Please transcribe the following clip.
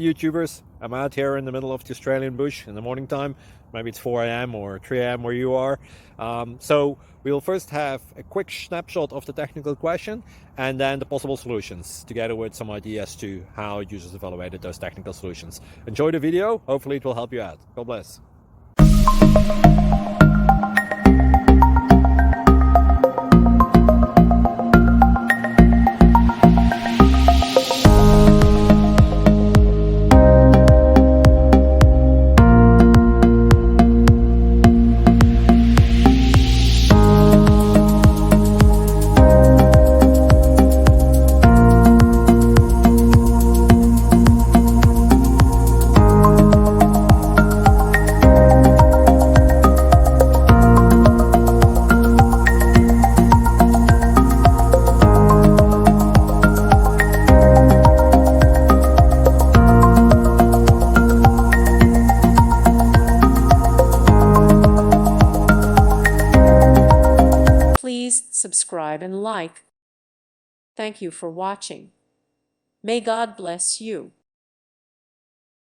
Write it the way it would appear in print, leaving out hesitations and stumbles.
YouTubers. I'm out here in the middle of the Australian bush in the morning time. Maybe it's 4 a.m. or 3 a.m. where you are. So we'll first have a quick snapshot of the technical question and then the possible solutions, together with some ideas to how users evaluated those technical solutions. Enjoy the video. Hopefully it will help you out. God bless. Please subscribe and like. Thank you for watching. May God bless you.